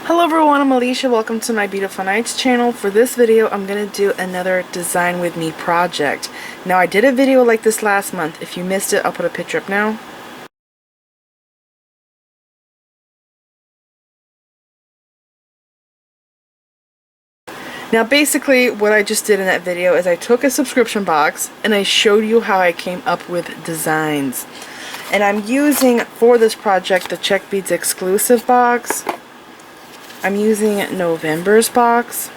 Hello everyone, I'm Alicia. Welcome to my Beautiful Nights channel. For this video, I'm going to do another Design With Me project. Now, I did a video like this last month. If you missed it, I'll put a picture up now. Now, basically, what I just did in that video is I took a subscription box and I showed you how I came up with designs. And I'm using, for this project, the Czech Beads exclusive box. I'm using November's box.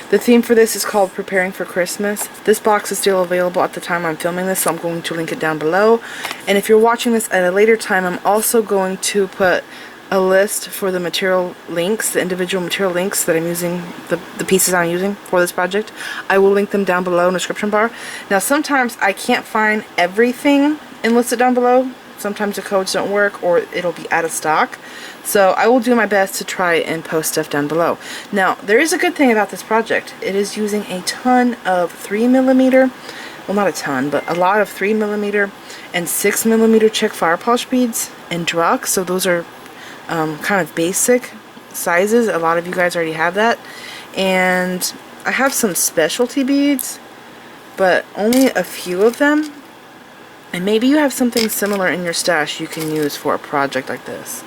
The theme for this is called Preparing for Christmas. This box is still available at the time I'm filming this, so I'm going to link it down below. And if you're watching this at a later time, I'm also going to put a list for the material links, the individual material links that I'm using, the pieces I'm using for this project. I will link them down below in the description bar. Now, sometimes I can't find everything and list it down below. Sometimes the codes don't work or it'll be out of stock. So I will do my best to try and post stuff down below. Now, there is a good thing about this project. It is using a ton of 3mm, well, not a ton, but a lot of 3mm and 6mm Czech fire polish beads and Druk. So those are kind of basic sizes. A lot of you guys already have that. And I have some specialty beads, but only a few of them. And maybe you have something similar in your stash you can use for a project like this.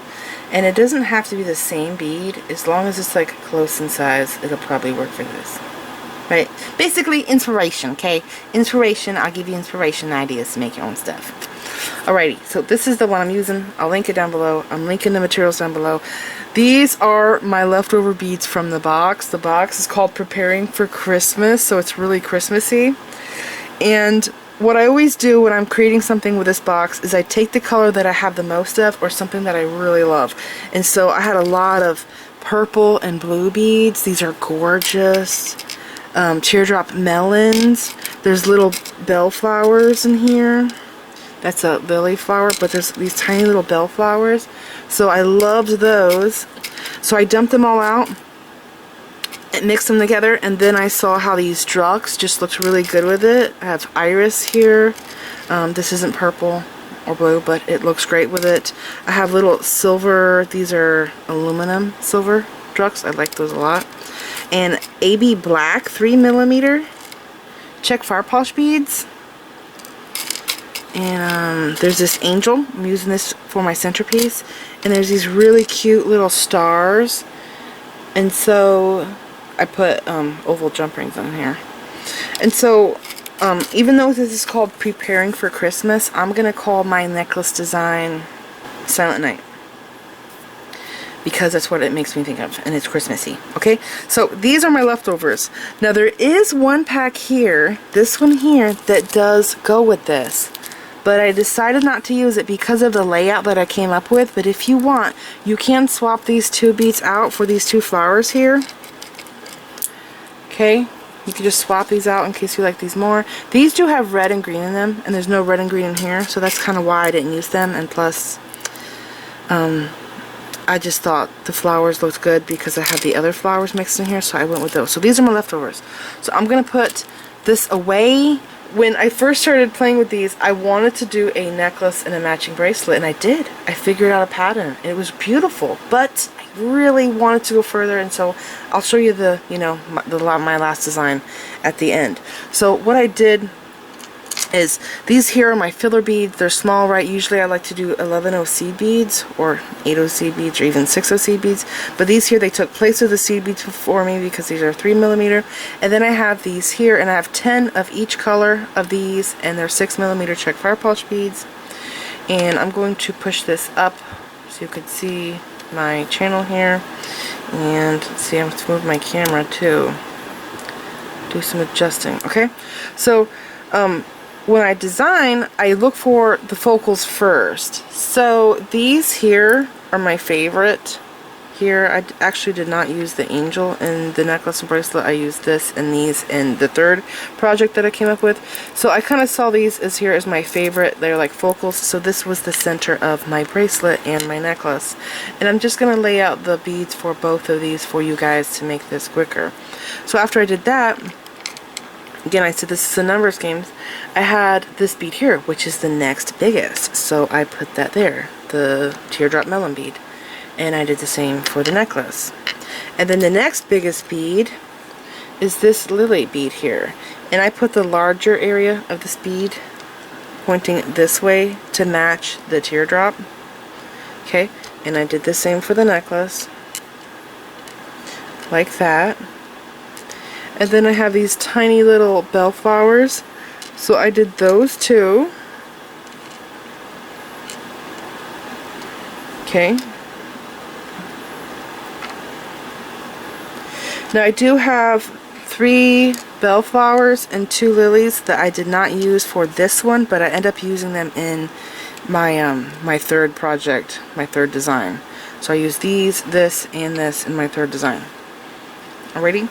And it doesn't have to be the same bead. As long as it's like close in size, it'll probably work for this. Right? Basically, inspiration, okay? Inspiration, I'll give you inspiration ideas to make your own stuff. Alrighty, so this is the one I'm using. I'll link it down below. I'm linking the materials down below. These are my leftover beads from the box. The box is called Preparing for Christmas, so it's really Christmassy. And what I always do when I'm creating something with this box is I take the color that I have the most of or something that I really love. And so I had a lot of purple and blue beads. These are gorgeous. Teardrop melons. There's little bell flowers in here. That's a lily flower, but there's these tiny little bell flowers. So I loved those. So I dumped them all out and mix them together, and then I saw how these Druks just looked really good with it. I have iris here. This isn't purple or blue, but it looks great with it. I have little silver, these are aluminum silver Druks. I like those a lot. And AB black 3mm Czech fire polish beads. And there's this angel. I'm using this for my centerpiece. And there's these really cute little stars. And so I put oval jump rings on here. And so even though this is called Preparing for Christmas, I'm going to call my necklace design Silent Night, because that's what it makes me think of, and it's Christmassy. Okay, so these are my leftovers. Now there is one pack here, this one here, that does go with this, but I decided not to use it because of the layout that I came up with. But if you want, you can swap these two beads out for these two flowers here. Okay, you can just swap these out in case you like these more. These do have red and green in them, and there's no red and green in here, so that's kind of why I didn't use them. And plus, I just thought the flowers looked good because I have the other flowers mixed in here, so I went with those. So these are my leftovers. So I'm going to put this away. When I first started playing with these, I wanted to do a necklace and a matching bracelet, and I did. I figured out a pattern. It was beautiful, but I really wanted to go further, and so I'll show you the, my last design at the end. So what I did is, these here are my filler beads. They're small, right? Usually I like to do 11O seed beads or 8O seed beads or even 6O seed beads, but these here, they took place of the seed beads for me because these are 3mm. And then I have these here, and I have 10 of each color of these, and they're 6mm Czech fire polish beads. And I'm going to push this up so you can see my channel here, and see, I have to move my camera too, do some adjusting. Okay, so when I design, I look for the focals first. So these here are my favorite. Here, I actually did not use the angel in the necklace and bracelet. I used this and these in the third project that I came up with. So I kind of saw these as here as my favorite. They're like focals. So this was the center of my bracelet and my necklace. And I'm just going to lay out the beads for both of these for you guys to make this quicker. So after I did that, again, I said this is a numbers game. I had this bead here, which is the next biggest. So I put that there, the teardrop melon bead. And I did the same for the necklace. And then the next biggest bead is this lily bead here. And I put the larger area of this bead pointing this way to match the teardrop. Okay, and I did the same for the necklace. Like that. And then I have these tiny little bellflowers. So I did those too. Okay. Now I do have 3 bellflowers and 2 lilies that I did not use for this one, but I end up using them in my my third project, my third design. So I use these, this, and this in my third design. Alrighty.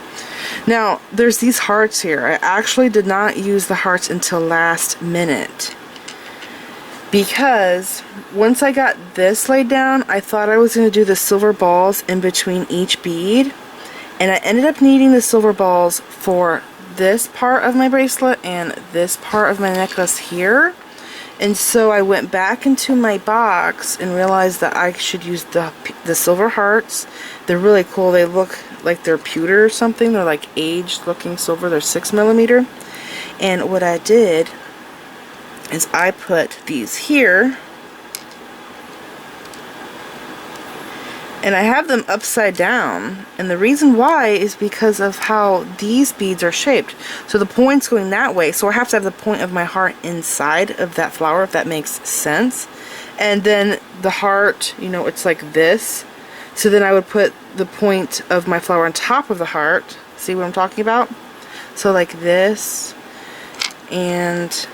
Now there's these hearts here. I actually did not use the hearts until last minute, because once I got this laid down, I thought I was going to do the silver balls in between each bead, and I ended up needing the silver balls for this part of my bracelet and this part of my necklace here. And so I went back into my box and realized that I should use the silver hearts. They're really cool. They look like they're pewter or something. They're like aged looking silver. They're 6mm. And what I did is I put these here, and I have them upside down, and the reason why is because of how these beads are shaped. So the point's going that way, so I have to have the point of my heart inside of that flower, if that makes sense. And then the heart, you know, it's like this. So then I would put the point of my flower on top of the heart. See what I'm talking about? So like this. And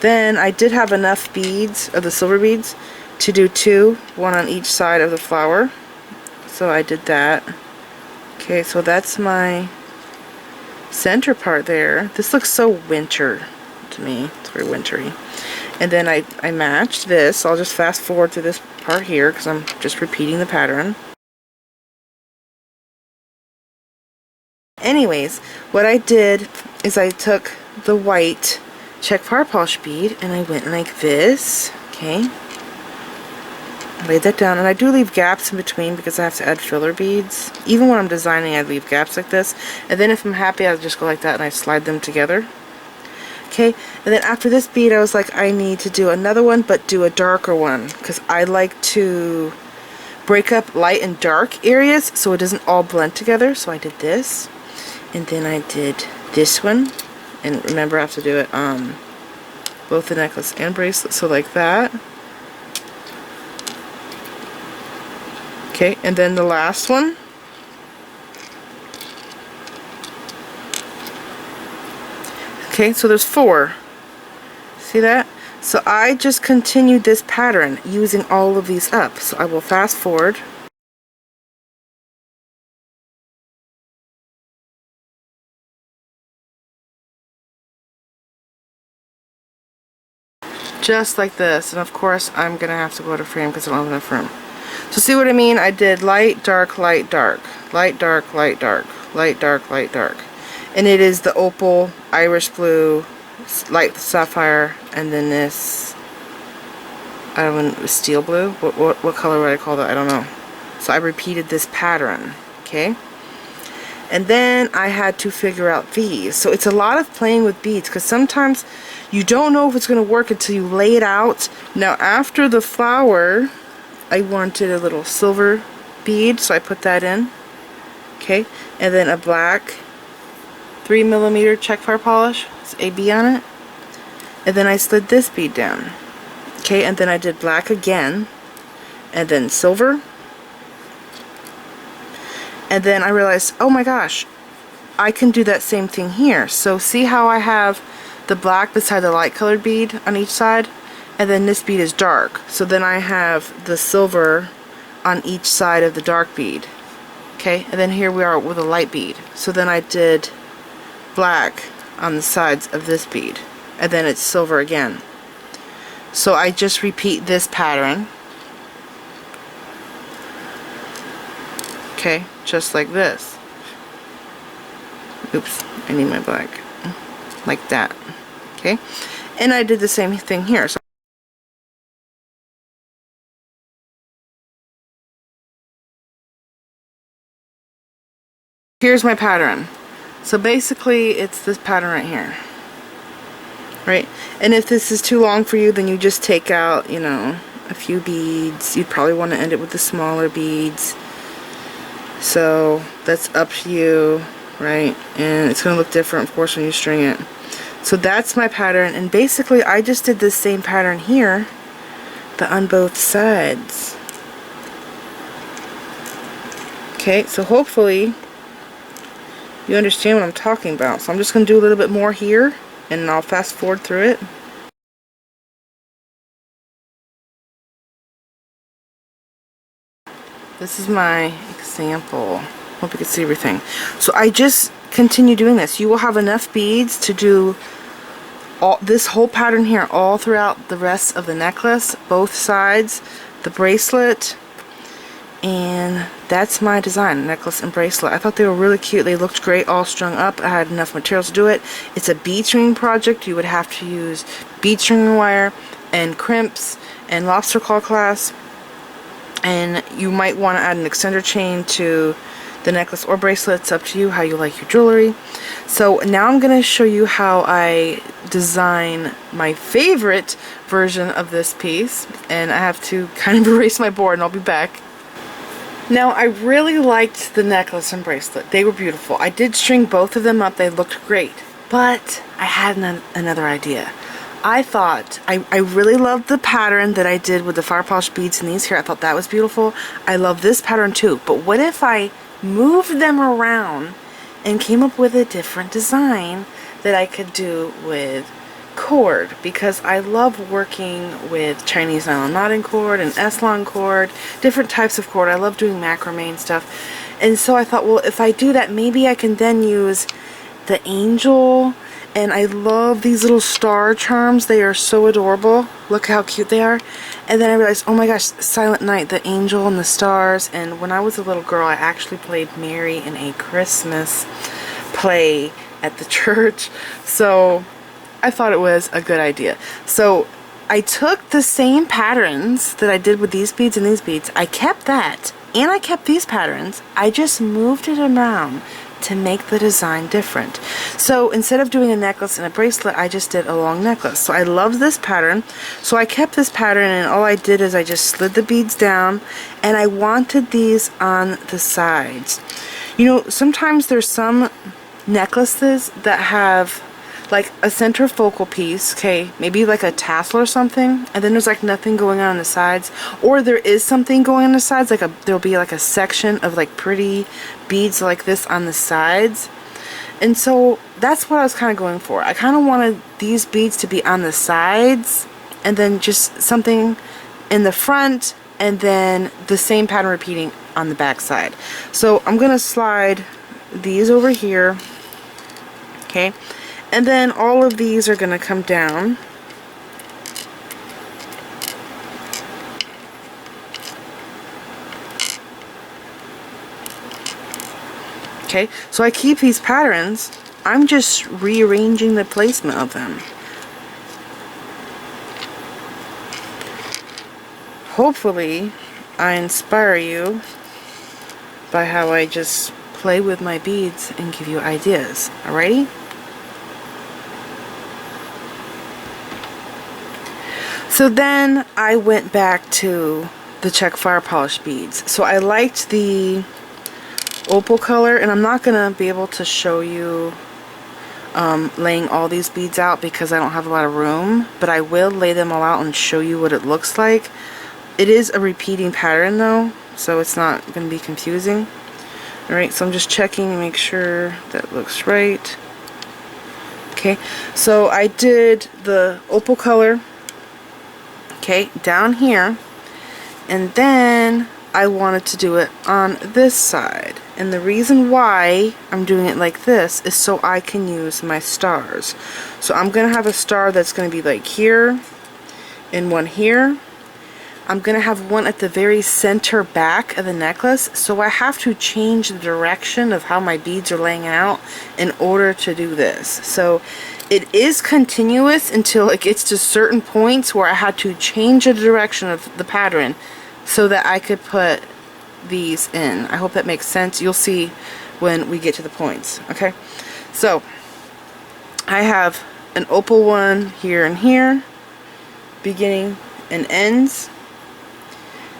then I did have enough beads, of the silver beads, to do 2, one on each side of the flower. So I did that. Okay, so that's my center part there. This looks so winter to me. It's very wintry. And then I matched this. I'll just fast forward to this part here because I'm just repeating the pattern. Anyways, what I did is I took the white Czech fire polish bead and I went like this. Okay. Laid that down, and I do leave gaps in between because I have to add filler beads. Even when I'm designing, I leave gaps like this, and then if I'm happy, I'll just go like that and I slide them together. Okay, and then after this bead, I was like, I need to do another one, but do a darker one, because I like to break up light and dark areas so it doesn't all blend together. So I did this, and then I did this one, and remember I have to do it on both the necklace and bracelet, so like that. Okay, and then the last one. Okay, so there's 4. See that? So I just continued this pattern using all of these up. So I will fast forward. Just like this. And of course, I'm going to have to go to frame because I don't have enough room. So see what I mean? I did light, dark, light, dark, light, dark, light, dark, light, dark, light, dark. And it is the opal, iris blue, light sapphire, and then this, I don't know, steel blue? What color would I call that? I don't know. So I repeated this pattern, okay? And then I had to figure out these. So it's a lot of playing with beads because sometimes you don't know if it's going to work until you lay it out. Now after the flower, I wanted a little silver bead, so I put that in. Okay, and then a black 3mm Czech fire polish, it's AB on it. And then I slid this bead down. Okay, and then I did black again, and then silver. And then I realized, oh my gosh, I can do that same thing here. So see how I have the black beside the light colored bead on each side? And then this bead is dark. So then I have the silver on each side of the dark bead. Okay, and then here we are with a light bead. So then I did black on the sides of this bead. And then it's silver again. So I just repeat this pattern. Okay, just like this. Oops, I need my black. Like that. Okay, and I did the same thing here. So Here's my pattern. So basically it's this pattern right here. Right? And if this is too long for you, then you just take out, you know, a few beads. You'd probably want to end it with the smaller beads. So that's up to you, right? And it's going to look different, of course, when you string it. So that's my pattern, and basically I just did this same pattern here, but on both sides. Okay, so hopefully you understand what I'm talking about. So I'm just going to do a little bit more here, and I'll fast forward through it. This is my example. Hope you can see everything. So I just continue doing this. You will have enough beads to do this whole pattern here all throughout the rest of the necklace, both sides, the bracelet, and that's my design, necklace and bracelet. I thought they were really cute. They looked great all strung up. I had enough materials to do it. It's a bead stringing project. You would have to use bead stringing wire and crimps and lobster claw clasp, and you might want to add an extender chain to the necklace or bracelet. It's up to you how you like your jewelry. So now I'm going to show you how I design my favorite version of this piece, and I have to kind of erase my board, and I'll be back. Now I really liked the necklace and bracelet. They were beautiful. I did string both of them up. They looked great, but I had another idea. I thought, I really loved the pattern that I did with the fire polish beads and these here. I thought that was beautiful. I love this pattern too, but what if I moved them around and came up with a different design that I could do with cord? Because I love working with Chinese nylon knotting cord and S-long cord, different types of cord. I love doing macrame and stuff. And so I thought, well, if I do that, maybe I can then use the angel. And I love these little star charms. They are so adorable. Look how cute they are. And then I realized, oh my gosh, Silent Night, the angel and the stars. And when I was a little girl, I actually played Mary in a Christmas play at the church. So I thought it was a good idea. So I took the same patterns that I did with these beads and these beads. I kept that, and I kept these patterns. I just moved it around to make the design different. So instead of doing a necklace and a bracelet, I just did a long necklace. So I love this pattern, so I kept this pattern, and all I did is I just slid the beads down, and I wanted these on the sides. You know, sometimes there's some necklaces that have like a center focal piece, okay, maybe like a tassel or something, and then there's like nothing going on the sides, or there is something going on the sides, like there'll be like a section of like pretty beads like this on the sides. And so that's what I was kind of going for. I kind of wanted these beads to be on the sides, and then just something in the front, and then the same pattern repeating on the back side. So I'm gonna slide these over here, okay, and then all of these are gonna come down. Okay, so I keep these patterns. I'm just rearranging the placement of them. Hopefully, I inspire you by how I just play with my beads and give you ideas. Alrighty? So then I went back to the Czech fire polish beads. So I liked the opal color, and I'm not going to be able to show you laying all these beads out because I don't have a lot of room, but I will lay them all out and show you what it looks like. It is a repeating pattern though, so it's not going to be confusing. Alright, so I'm just checking to make sure that looks right. Okay, so I did the opal color, okay, down here, and then I wanted to do it on this side. And the reason why I'm doing it like this is so I can use my stars. So I'm going to have a star that's going to be like here, and one here. I'm going to have one at the very center back of the necklace, so I have to change the direction of how my beads are laying out in order to do this. So it is continuous until it gets to certain points where I had to change the direction of the pattern so that I could put these in. I hope that makes sense. You'll see when we get to the points. Okay, so I have an opal one here and here, beginning and ends,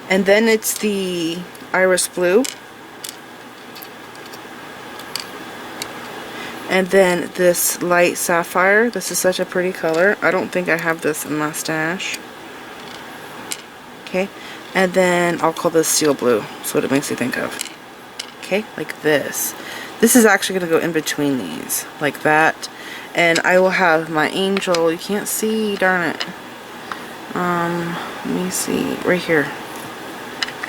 and then it's the iris blue, and then this light sapphire. This is such a pretty color. I don't think I have this in my stash. Okay, and then I'll call this steel blue. That's what it makes me think of. Okay, like this. This is actually going to go in between these, like that. And I will have my angel. You can't see, darn it. Let me see, right here.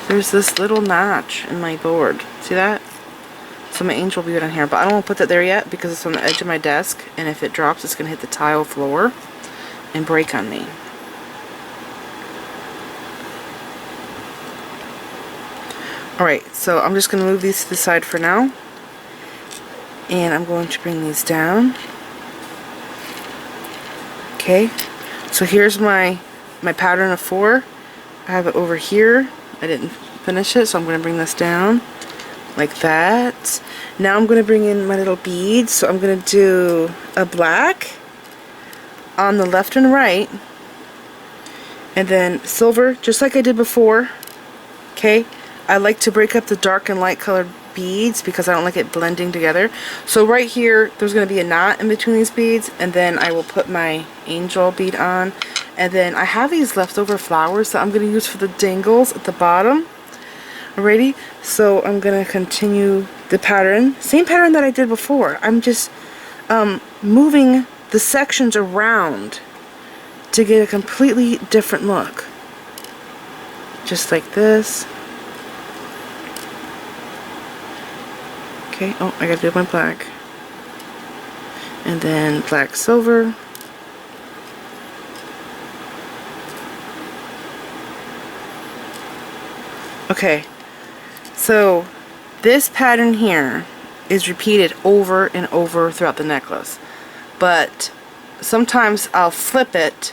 There's this little notch in my board. See that? So my angel will be on here, but I don't want to put that there yet because it's on the edge of my desk, and if it drops, it's going to hit the tile floor and break on me. Alright, so I'm just going to move these to the side for now, and I'm going to bring these down. Okay, so here's my pattern of 4. I have it over here. I didn't finish it, so I'm going to bring this down like that. Now I'm going to bring in my little beads. So I'm going to do a black on the left and right, and then silver, just like I did before. Okay, I like to break up the dark and light colored beads because I don't like it blending together. So right here, there's going to be a knot in between these beads, and then I will put my angel bead on. And then I have these leftover flowers that I'm going to use for the dangles at the bottom. Alrighty, so I'm going to continue the pattern. Same pattern that I did before. I'm just moving the sections around to get a completely different look. Just like this. Okay, oh, I gotta do my black. And then black silver. Okay, so this pattern here is repeated over and over throughout the necklace. But sometimes I'll flip it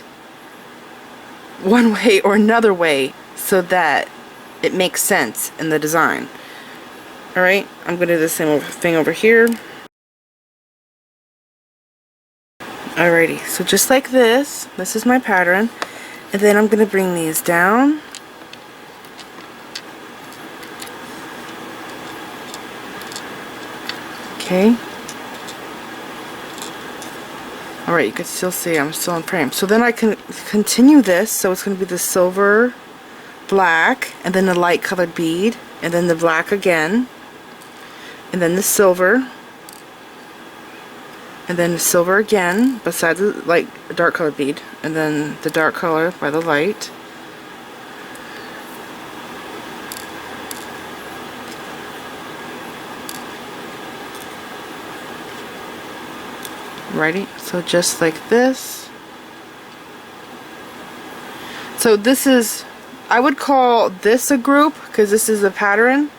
one way or another way so that it makes sense in the design. Alright, I'm going to do the same thing over here. Alrighty, so just like this is my pattern. And then I'm going to bring these down. Okay. Alright, you can still see I'm still in frame. So then I can continue this, so it's going to be the silver, black, and then the light colored bead, and then the black again. And then the silver, and then the silver again beside the light dark colored bead, and then the dark color by the light. Righty, so just like this. So this is, I would call this a group because this is a pattern.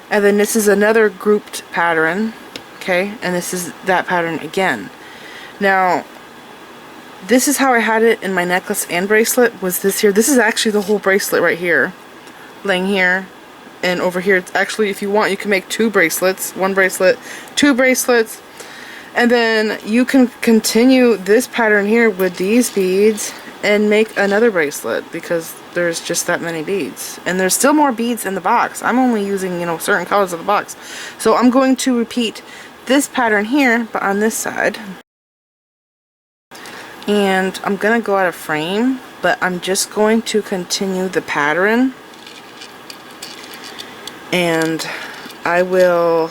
And then this is another grouped pattern, okay, and this is that pattern again. Now, this is how I had it in my necklace and bracelet, was this here. This is actually the whole bracelet right here, laying here, and over here. It's actually, if you want, you can make 2 bracelets, 1 bracelet, 2 bracelets, and then you can continue this pattern here with these beads and make another bracelet because there's just that many beads, and there's still more beads in the box. I'm only using, you know, certain colors of the box, so I'm going to repeat this pattern here but on this side, and I'm gonna go out of frame, but I'm just going to continue the pattern, and I will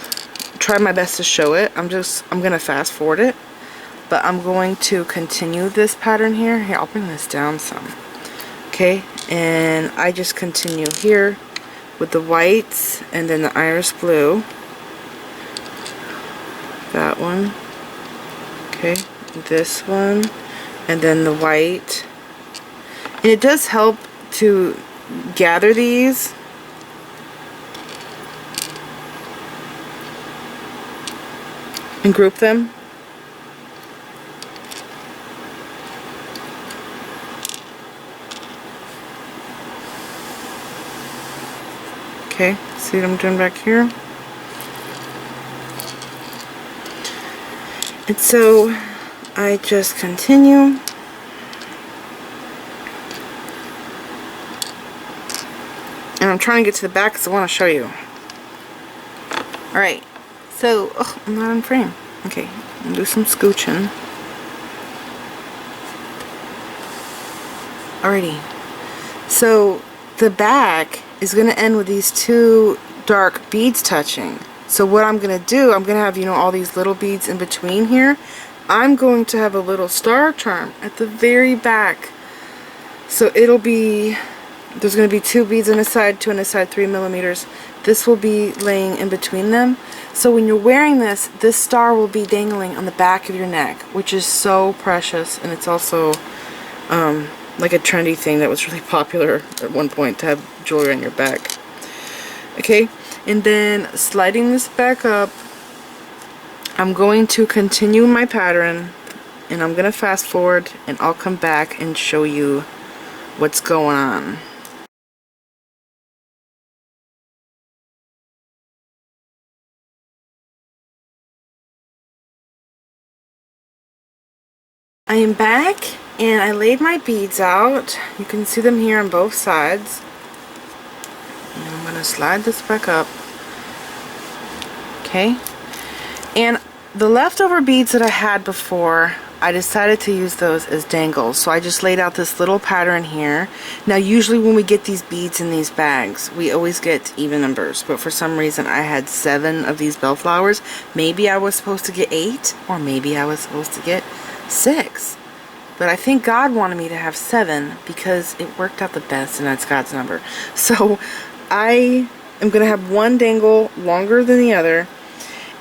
try my best to show it. I'm gonna fast forward it, but I'm going to continue this pattern here. Here, I'll bring this down some. Okay, and I just continue here with the whites and then the iris blue. That one. Okay, this one, and then the white. And it does help to gather these. And group them. Okay, see what I'm doing back here? And so I just continue. And I'm trying to get to the back because I want to show you. Alright, so, I'm not in frame. Okay, I'm gonna do some scooching. Alrighty, so the back is going to end with these two dark beads touching. So what I'm going to do, I'm going to have, you know, all these little beads in between here. I'm going to have a little star charm at the very back. So it'll be, there's going to be two beads on the side, two on the side, 3 millimeters. This will be laying in between them. So when you're wearing this, this star will be dangling on the back of your neck, which is so precious. And it's also like a trendy thing that was really popular at one point, to have jewelry on your back. Okay, and then sliding this back up, I'm going to continue my pattern, and I'm going to fast forward, and I'll come back and show you what's going on. I am back, and I laid my beads out. You can see them here on both sides. And I'm going to slide this back up. Okay, and the leftover beads that I had before, I decided to use those as dangles. So I just laid out this little pattern here. Now usually when we get these beads in these bags, we always get even numbers, but for some reason I had 7 of these bellflowers. Maybe I was supposed to get 8, or maybe I was supposed to get 6. But I think God wanted me to have 7 because it worked out the best, and that's God's number. So I am going to have one dangle longer than the other.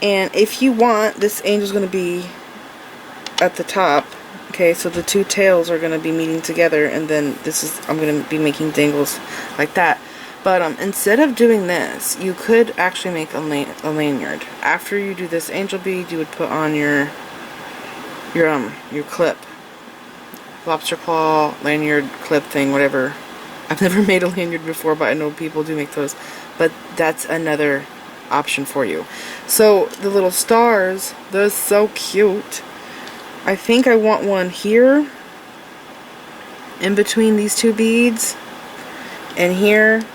And if you want, this angel's going to be at the top. Okay, so the two tails are going to be meeting together, and then this is, I'm going to be making dangles like that. But instead of doing this, you could actually make a lanyard. After you do this angel bead, you would put on your clip. Lobster claw, lanyard, clip thing, whatever. I've never made a lanyard before, but I know people do make those. But that's another option for you. So the little stars, they're so cute. I think I want one here in between these two beads, and here.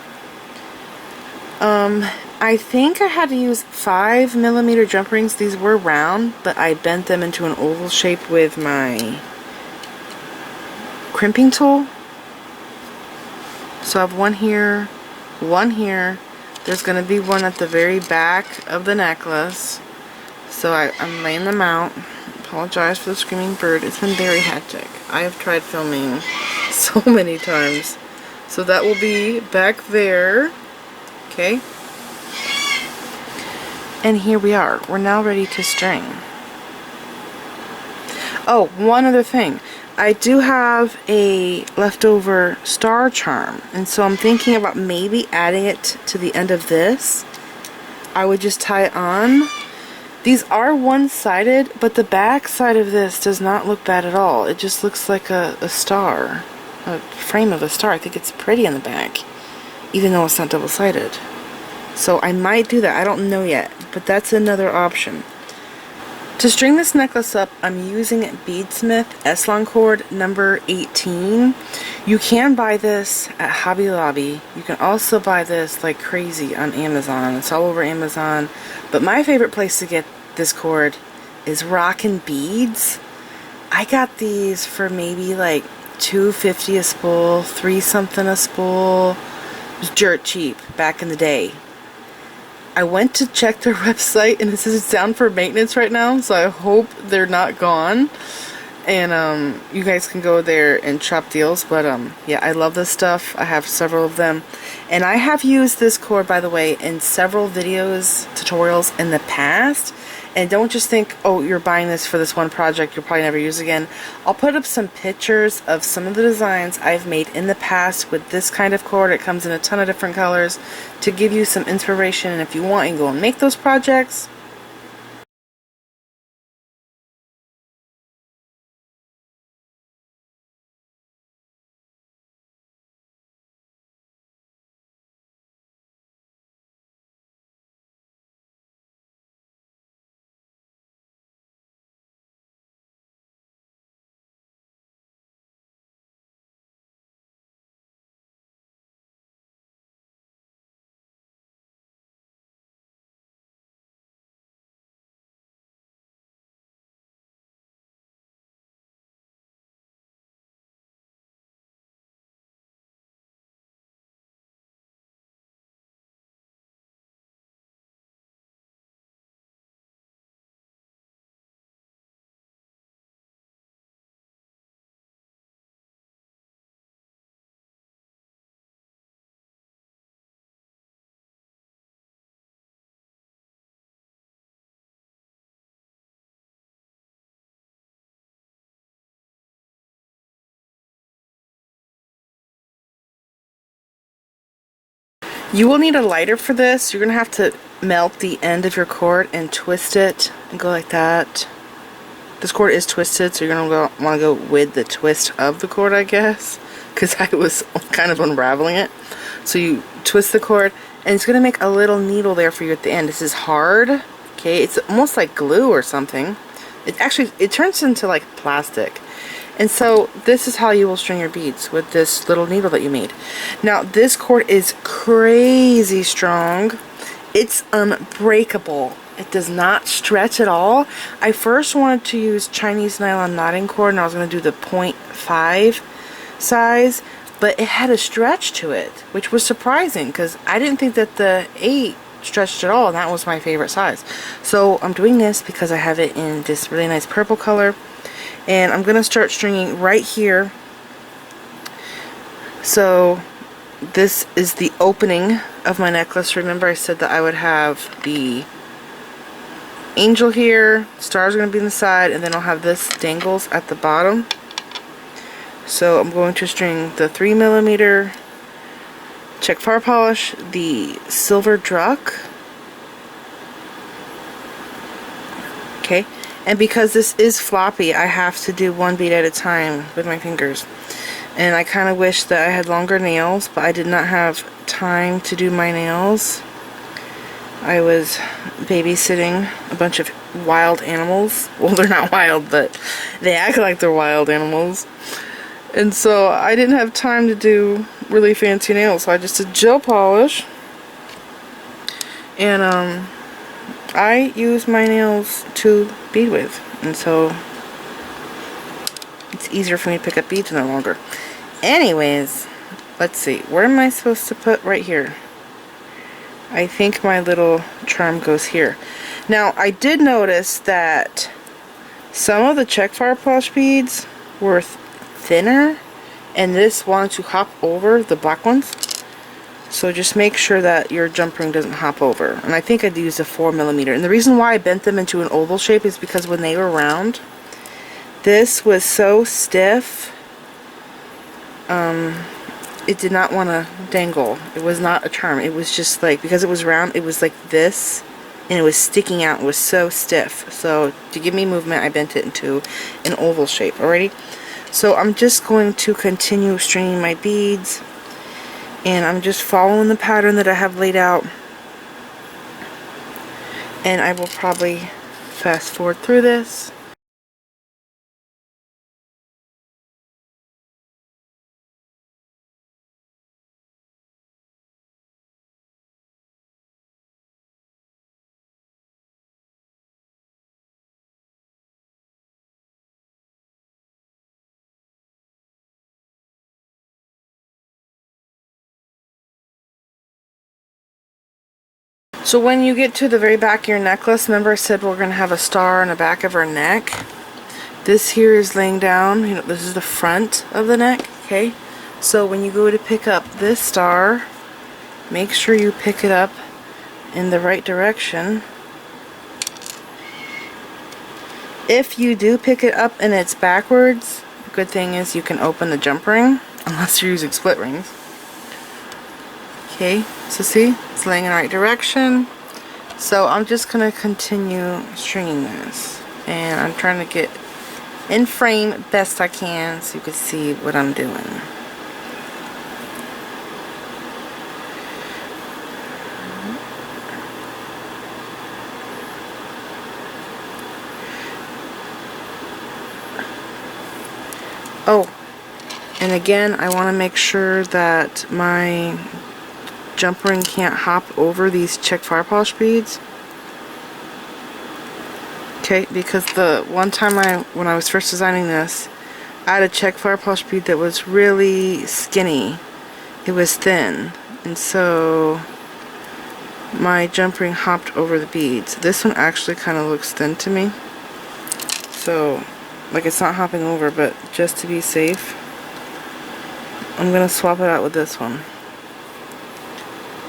I think I had to use 5 millimeter jump rings. These were round, but I bent them into an oval shape with my crimping tool. So I have one here, one here. There's going to be one at the very back of the necklace. So I'm laying them out. Apologize for the screaming bird. It's been very hectic. I have tried filming so many times. So that will be back there. Okay. And here we are. We're now ready to string. Oh, one other thing. I do have a leftover star charm, and so I'm thinking about maybe adding it to the end of this. I would just tie it on. These are one-sided, but the back side of this does not look bad at all. It just looks like a star, a frame of a star. I think it's pretty in the back, even though it's not double-sided. So I might do that. I don't know yet, but that's another option. To string this necklace up, I'm using Beadsmith S-Long cord number 18. You can buy this at Hobby Lobby. You can also buy this like crazy on Amazon. It's all over Amazon. But my favorite place to get this cord is Rockin' Beads. I got these for maybe like $2.50 a spool, 3 something a spool. It was dirt cheap back in the day. I went to check their website, and it says it's down for maintenance right now, so I hope they're not gone. And you guys can go there and shop deals. But yeah, I love this stuff. I have several of them, and I have used this cord, by the way, in several videos, tutorials in the past. And don't just think, oh, you're buying this for this one project you'll probably never use again. I'll put up some pictures of some of the designs I've made in the past with this kind of cord. It comes in a ton of different colors to give you some inspiration, and if you want, you can go and make those projects. You will need a lighter for this. You're going to have to melt the end of your cord and twist it and go like that. This cord is twisted, so you're going to want to go with the twist of the cord, I guess, because I was kind of unraveling it. So you twist the cord, and it's going to make a little needle there for you at the end. This is hard, okay? It's almost like glue or something. It turns into like plastic. And so this is how you will string your beads, with this little needle that you made. Now this cord is crazy strong. It's unbreakable. It does not stretch at all. I first wanted to use Chinese nylon knotting cord, and I was going to do the 0.5 size, but it had a stretch to it, which was surprising because I didn't think that the 8 stretched at all, and that was my favorite size. So I'm doing this because I have it in this really nice purple color, and I'm going to start stringing right here. So this is the opening of my necklace. Remember I said that I would have the angel here, stars are going to be on the side, and then I'll have this dangles at the bottom. So I'm going to string the 3mm Czech fire polish, the silver Druk. Okay, and because this is floppy, I have to do one bead at a time with my fingers. And I kind of wish that I had longer nails, but I did not have time to do my nails. I was babysitting a bunch of wild animals. Well, they're not wild, but they act like they're wild animals. And so I didn't have time to do really fancy nails, so I just did gel polish. And I use my nails to bead with, and so it's easier for me to pick up beads when they're longer. Anyways, let's see. Where am I supposed to put? Right here. I think my little charm goes here. Now, I did notice that some of the Czech fire polish beads were thinner, and this wanted to hop over the black ones. So just make sure that your jump ring doesn't hop over. And I think I'd use a 4mm. And the reason why I bent them into an oval shape is because when they were round, this was so stiff. It did not want to dangle. It was not a charm. It was just like, because it was round, it was like this, and it was sticking out. It was so stiff. So to give me movement, I bent it into an oval shape. Alrighty. So I'm just going to continue stringing my beads, and I'm just following the pattern that I have laid out. And I will probably fast forward through this. So when you get to the very back of your necklace, remember I said we're going to have a star on the back of our neck? This here is laying down, you know, this is the front of the neck, okay? So when you go to pick up this star, make sure you pick it up in the right direction. If you do pick it up and it's backwards, the good thing is you can open the jump ring, unless you're using split rings. Okay, so see, it's laying in the right direction. So I'm just going to continue stringing this, and I'm trying to get in frame best I can so you can see what I'm doing. Oh, and again, I want to make sure that my jump ring can't hop over these Czech fire polish beads. Okay, because the one time when I was first designing this, I had a Czech fire polish bead that was really skinny. It was thin, and so my jump ring hopped over the beads. This one actually kind of looks thin to me, so like it's not hopping over, but just to be safe, I'm gonna swap it out with this one.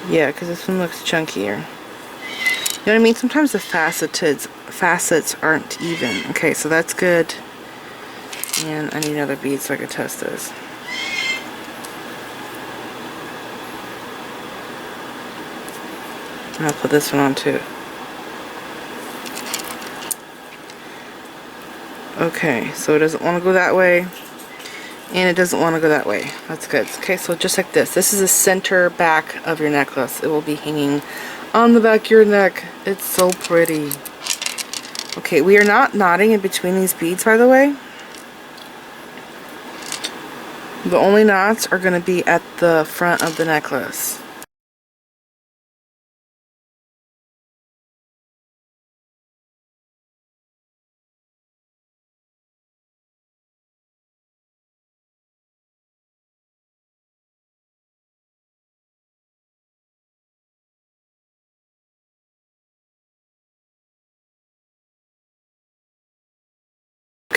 Yeah, because this one looks chunkier. You know what I mean? Sometimes the facets aren't even. Okay, so that's good. And I need another bead so I can test this. And I'll put this one on too. Okay, so it doesn't want to go that way, and it doesn't want to go that way. That's good. Okay, so just like this. This is the center back of your necklace. It will be hanging on the back of your neck. It's so pretty. Okay, we are not knotting in between these beads, by the way. The only knots are going to be at the front of the necklace.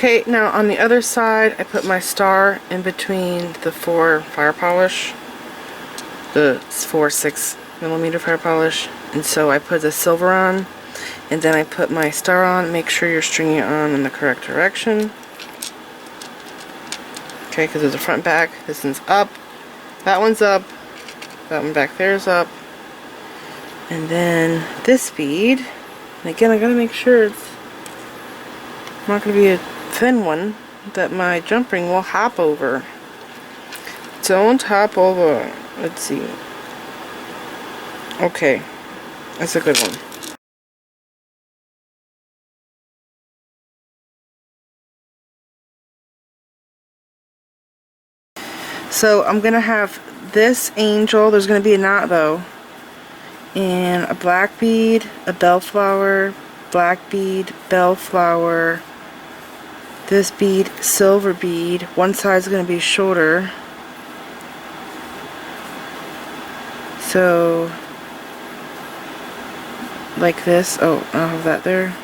Okay, now on the other side, I put my star in between the 4 fire polish, the 4-6mm fire polish, and so I put the silver on, and then I put my star on. Make sure you're stringing it on in the correct direction. Okay, because there's a front and back. This one's up, that one's up, that one back there's up, and then this bead, and again I gotta make sure it's not gonna be a thin one that my jump ring will hop over. Don't hop over. Let's see. Okay, that's a good one. So I'm gonna have this angel. There's gonna be a knot though, and a black bead, a bellflower, black bead, bellflower, this bead, silver bead. One side's going to be shorter. So, like this. Oh, I'll have that there.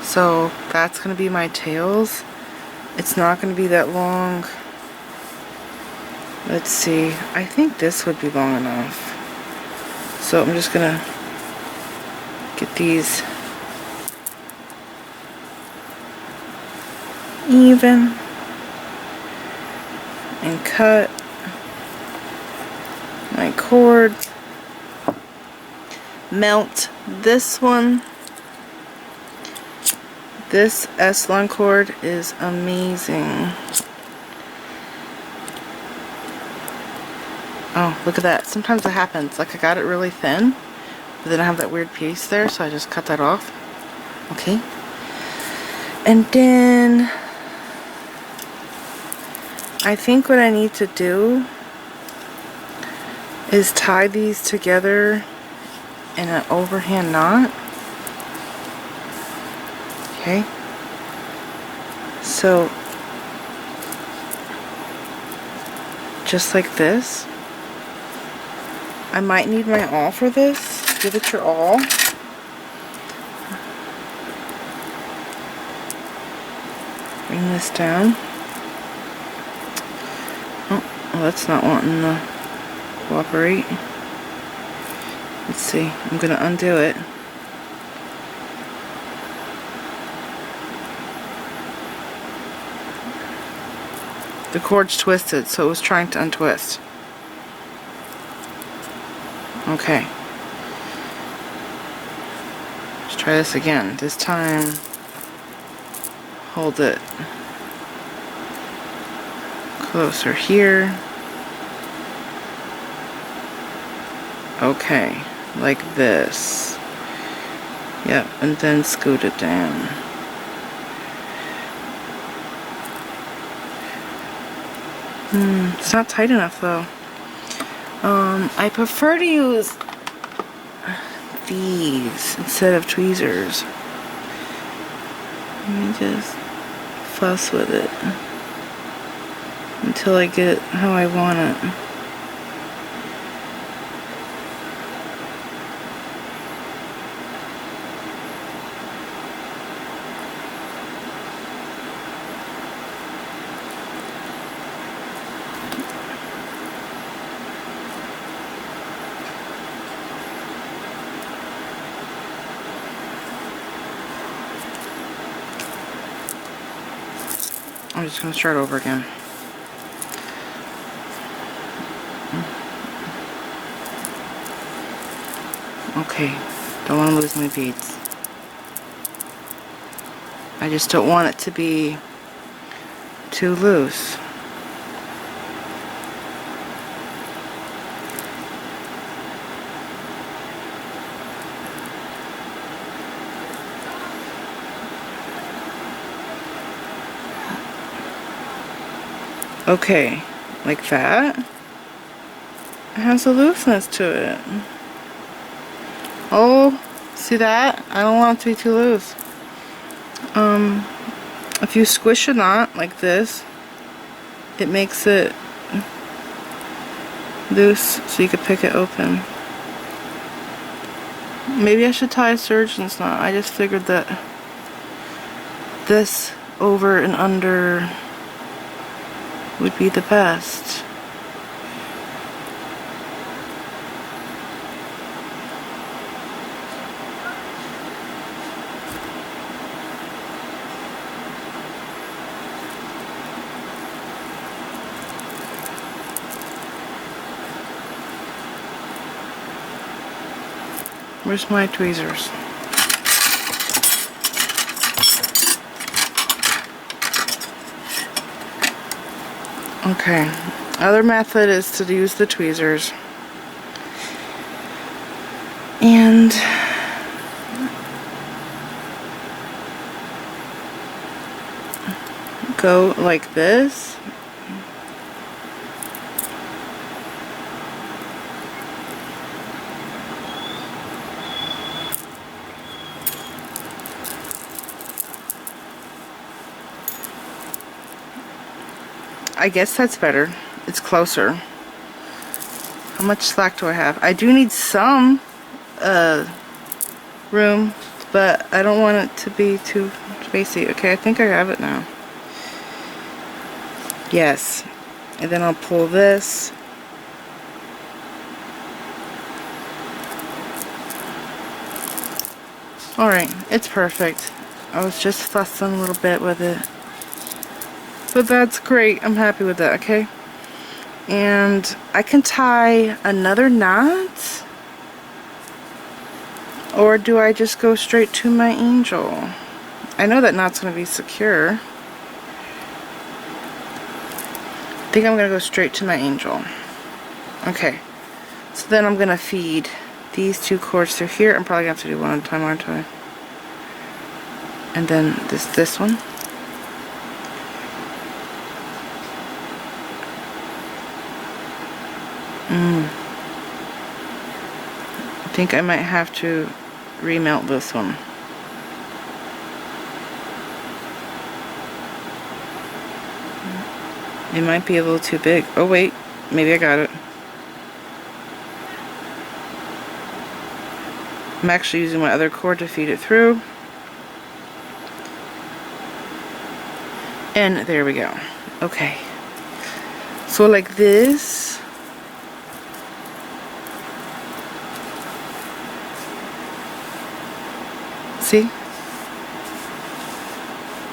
So, that's going to be my tails. It's not going to be that long. Let's see. I think this would be long enough. So, I'm just going to get these even and cut my cord, melt this one. This S-line cord is amazing. Oh, look at that. Sometimes it happens. Like I got it really thin, but then I have that weird piece there, so I just cut that off. Okay. And then I think what I need to do is tie these together in an overhand knot. Okay. So, just like this. I might need my awl for this. Give it your all. Bring this down. Well, that's not wanting to cooperate. Let's see. I'm going to undo it. The cord's twisted, so it was trying to untwist. Okay. Let's try this again. This time, hold it closer here. Okay, like this. Yep, and then scoot it down. It's not tight enough though. I prefer to use these instead of tweezers. Let me just fuss with it until I get it how I want it. I'm just going to start over again. Okay, don't want to lose my beads. I just don't want it to be too loose. Okay, like that. It has a looseness to it. Oh, see that? I don't want it to be too loose. If you squish a knot like this, it makes it loose so you can pick it open. Maybe I should tie a surgeon's knot. I just figured that this over and under would be the best. Where's my tweezers? Okay, other method is to use the tweezers and go like this. I guess that's better. It's closer. How much slack do I have? I do need some room, but I don't want it to be too spacey. Okay, I think I have it now. Yes. And then I'll pull this. Alright, it's perfect. I was just fussing a little bit with it. But that's great. I'm happy with that, okay? And I can tie another knot. Or do I just go straight to my angel? I know that knot's going to be secure. I think I'm going to go straight to my angel. Okay. So then I'm going to feed these two cords through here. I'm probably going to have to do one at a time, aren't I? And then this one. I think I might have to remelt this one. It might be a little too big. Oh wait, maybe I got it. I'm actually using my other cord to feed it through. And there we go. Okay. So like this. See?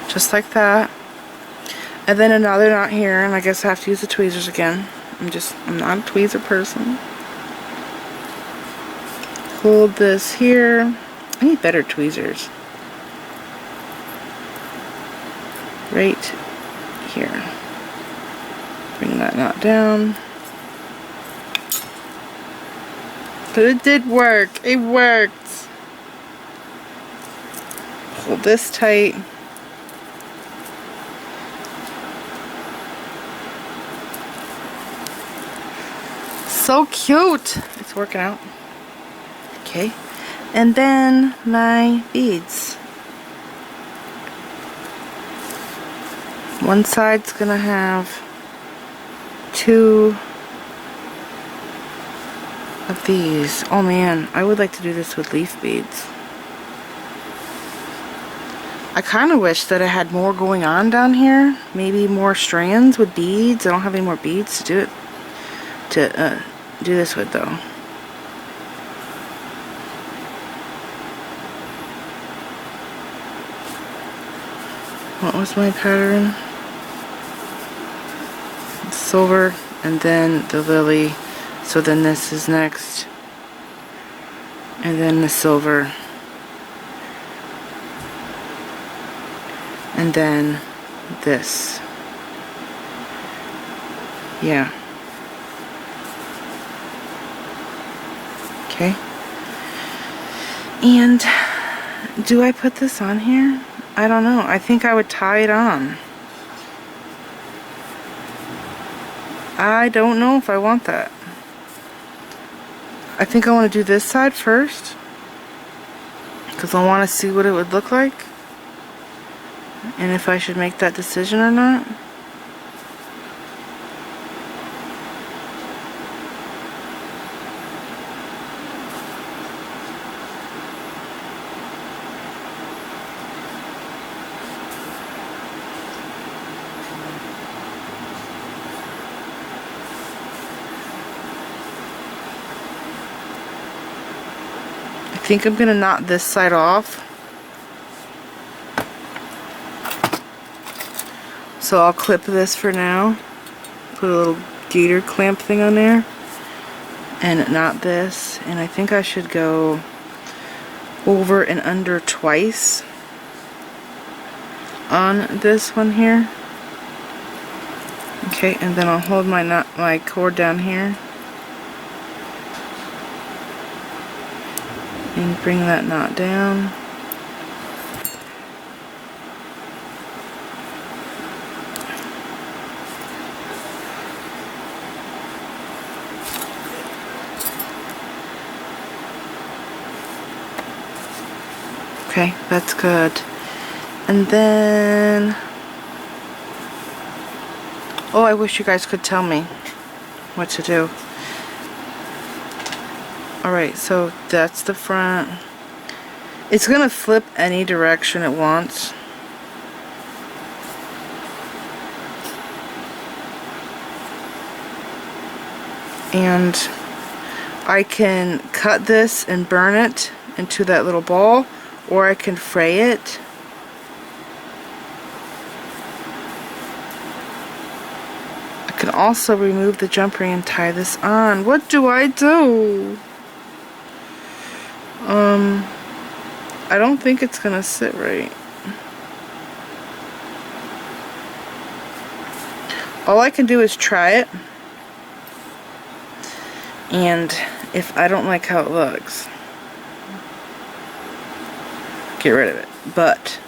Just like that. And then another knot here, and I guess I have to use the tweezers again. I'm not a tweezer person. Hold this here. I need better tweezers. Right here. Bring that knot down. But it did work. It worked. Hold this tight. So cute. It's working out. Okay. And then my beads. One side's gonna have two of these. Oh man, I would like to do this with leaf beads. I kind of wish that I had more going on down here. Maybe more strands with beads. I don't have any more beads to do it. Do this with though. What was my pattern? Silver and then the lily. So then this is next. and then the silver, and then this. Yeah. Okay. And do I put this on here? I don't know. I think I would tie it on. I don't know if I want that. I think I want to do this side first, because I want to see what it would look like and if I should make that decision or not. I think I'm going to knot this side off. So I'll clip this for now. Put a little gator clamp thing on there. And knot this. And I think I should go over and under twice on this one here. Okay, and then I'll hold my cord down here. And bring that knot down. Okay, that's good. And then, oh, I wish you guys could tell me what to do. Alright, so that's the front. It's going to flip any direction it wants. And I can cut this and burn it into that little ball, or I can fray it. I can also remove the jump ring and tie this on. What do I do? I don't think it's gonna sit right. All I can do is try it, and if I don't like how it looks, get rid of it. But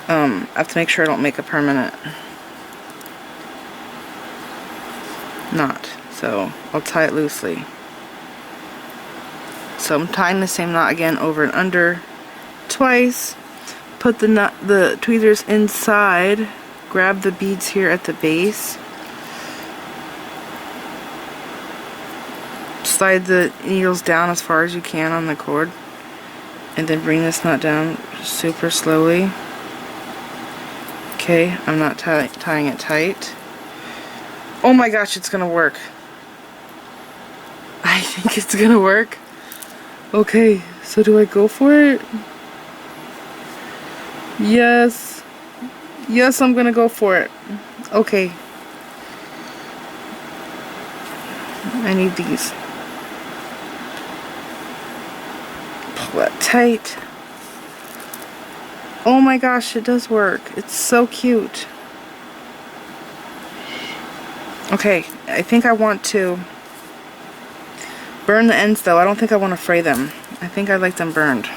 I have to make sure I don't make a permanent knot, so I'll tie it loosely. So I'm tying the same knot again, over and under twice. Put the tweezers inside. Grab the beads here at the base. Slide the needles down as far as you can on the cord, and then bring this knot down super slowly. Okay, I'm not tying it tight. Oh my gosh, it's gonna work. I think it's gonna work. Okay, so do I go for it? Yes. Yes, I'm gonna go for it. Okay. I need these. Pull that tight. Oh my gosh, it does work. It's so cute. Okay, I think I want to burn the ends though. I don't think I want to fray them. I think I like them burned.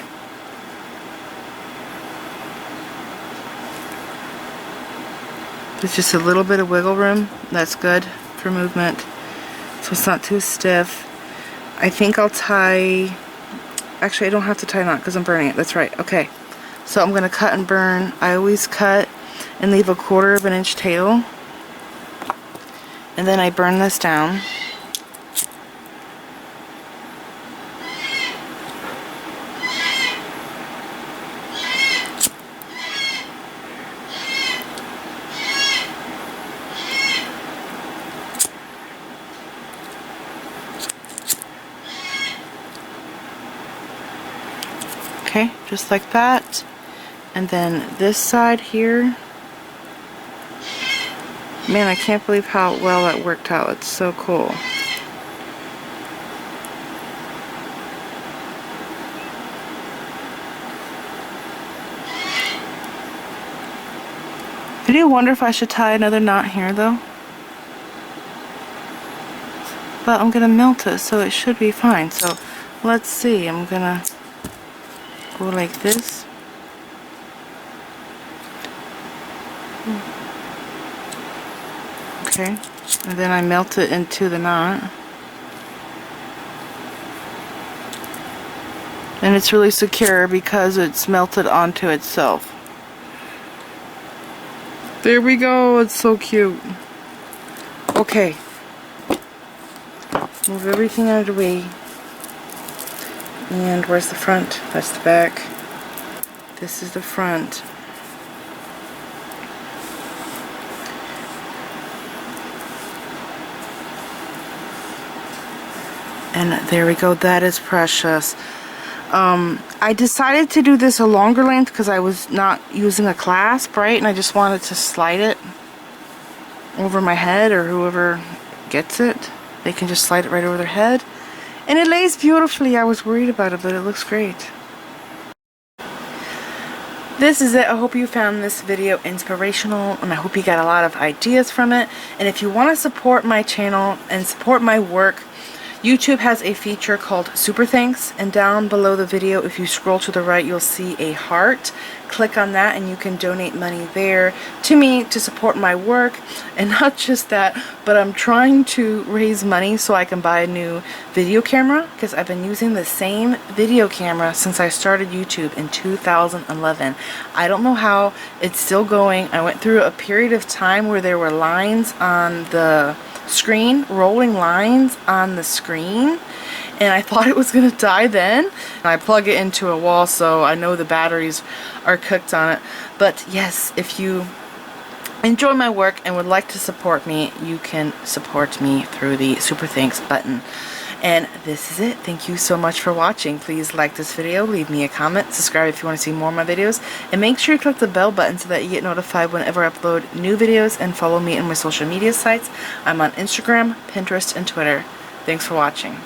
There's just a little bit of wiggle room. That's good for movement, so it's not too stiff. I think I'll tie, actually I don't have to tie a knot because I'm burning it. That's right. Okay, so I'm going to cut and burn. I always cut and leave a 1/4 of an inch tail, and then I burn this down. Okay, just like that. And then this side here. Man, I can't believe how well that worked out. It's so cool. I do wonder if I should tie another knot here though. But I'm gonna melt it, so it should be fine. So let's see. I'm gonna go like this. Okay, and then I melt it into the knot. And it's really secure because it's melted onto itself. There we go, it's so cute. Okay. Move everything out of the way. And where's the front? That's the back. This is the front. And there we go, that is precious. I decided to do this a longer length because I was not using a clasp, right? And I just wanted to slide it over my head, or whoever gets it, they can just slide it right over their head. And it lays beautifully. I was worried about it, but it looks great. This is it. I hope you found this video inspirational, and I hope you got a lot of ideas from it. And if you want to support my channel and support my work, YouTube has a feature called Super Thanks, and down below the video, if you scroll to the right, you'll see a heart. Click on that and you can donate money there to me to support my work. And not just that, but I'm trying to raise money so I can buy a new video camera, because I've been using the same video camera since I started YouTube in 2011. I don't know how it's still going. I went through a period of time where there were lines on the screen, rolling lines on the screen, and I thought it was gonna die then. I plug it into a wall, so I know the batteries are cooked on it. But yes, if you enjoy my work and would like to support me, you can support me through the Super Thanks button. And this is it. Thank you so much for watching. Please like this video, leave me a comment, subscribe if you want to see more of my videos, and make sure you click the bell button so that you get notified whenever I upload new videos, and follow me on my social media sites. I'm on Instagram, Pinterest, and Twitter. Thanks for watching.